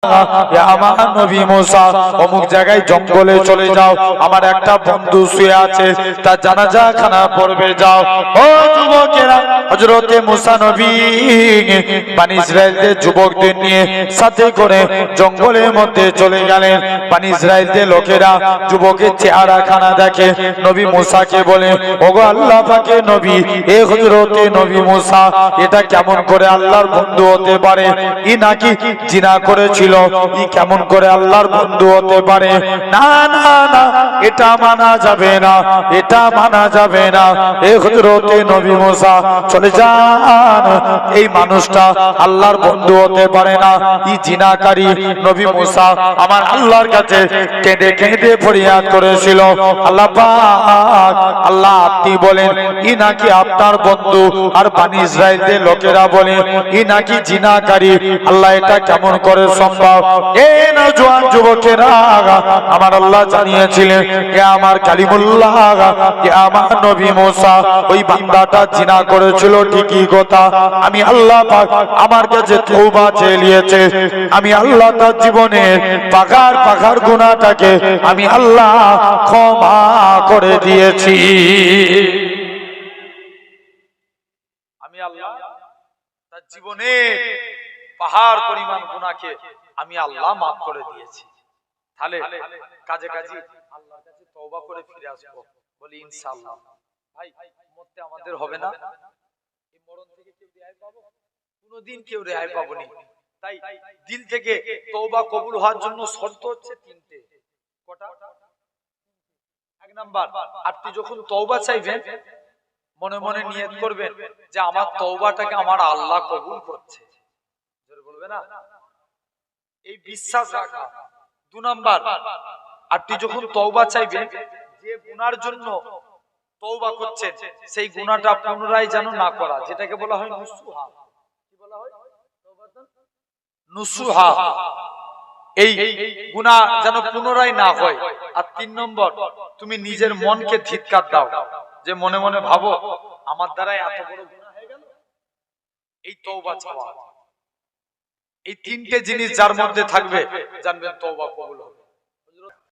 আমার নবী মুসা অমুক জায়গায় জঙ্গলে চলে যাও, আমার একটা বন্ধু শুয়ে আছে, তার জানাজা খানা পড়বে যাও। ও যুবকেরা, হযরতে মুসা নবী বনি ইসরাইলদের যুবকদের নিয়ে সাথে করে জঙ্গলের মধ্যে চলে গেলেন। বনি ইসরাইলদের লোকেরা যুবকের চেহারা খানা দেখে, নবী মুসাকে বলে, ওগো আল্লাহ পাকের নবী, এ হযরতে নবী মুসা এটা কেমন করে আল্লাহর বন্ধু হতে পারে? ই নাকি জিনা করেছিল, ই কেমন করে আল্লাহর বন্ধু হতে পারে? না না না, এটা মানা যাবে না, এটা মানা যাবে না। এ হযরতে নবী মুসা চলে যান, এই মানুষটা আল্লাহর বন্ধু হতে পারে না, ই জিনাকারী। নবী মুসা আমার আল্লাহর কাছে কেঁদে কেঁদে ফরিয়াদ করেছিল, আল্লাহ পাক, আল্লাহ আপনি বলেন ই নাকি আপনার বন্ধু, আর বনি ইসরাইলদের লোকেরা বলে ই নাকি জিনাকারী। আল্লাহ এটা কেমন করে সম্ভব? এ নওজোয়ান যুবকেরা, আমার আল্লাহ জানিয়েছিলেন, এ আমার কালিমুল্লাহ, এ আমার নবী মুসা ওই বান্দাটা জিনা করেছিল ঠিকই কথা, আমি আল্লাহ পাক আমার কাছে তওবা চেয়ে নিয়েছে, আমি আল্লাহ তার জীবনের পাকার পাকার গুনাহটাকে আমি আল্লাহ ক্ষমা করে দিয়েছি। আমি আল্লাহ তার জীবনের পাহাড় পরিমাণ গুনাহকে আমি আল্লাহ মাফ করে দিয়েছি। তাহলে কাজে কাজে আল্লাহর কাছে তওবা করে ফিরে আসবো, বলি ইনশাআল্লাহ। ভাই মরতে আমাদের হবে না, এই মরণ থেকে কেউ রেহাই পাবো? কোনোদিন কেউ রেহাই পাবনি। তাই দিল থেকে তওবা কবুল হওয়ার জন্য শর্ত হচ্ছে তিনটে। কটা? এক নাম্বার, আপনি যখন তওবা চাইবেন মনে মনে নিয়ত করবেন যে আমার তওবাটাকে আমার আল্লাহ কবুল করছে, জোরে বলবে না, এই বিশ্বাস রাখা। দুই নাম্বার, আপনি যখন তওবা চাইবেন, যে গুনার জন্য তওবা করছেন সেই গুনাহটা পুনরায় যেন না করা, যেটাকে বলা হয় নুসুহা। কি বলা হয়? তওবাতুন নুসুহা। এই গুনাহ যেন পুনরায় না হয়। আর তিন নম্বর, তুমি নিজের মনকে ধিক্কার দাও, যে মনে মনে ভাবো আমার দ্বারা এত বড় গুনাহ হয়ে গেল। এই তওবা চাওয়া, এই তিনটে জিনিস যার মধ্যে থাকবে জানবেন তওবা কবুল হবে।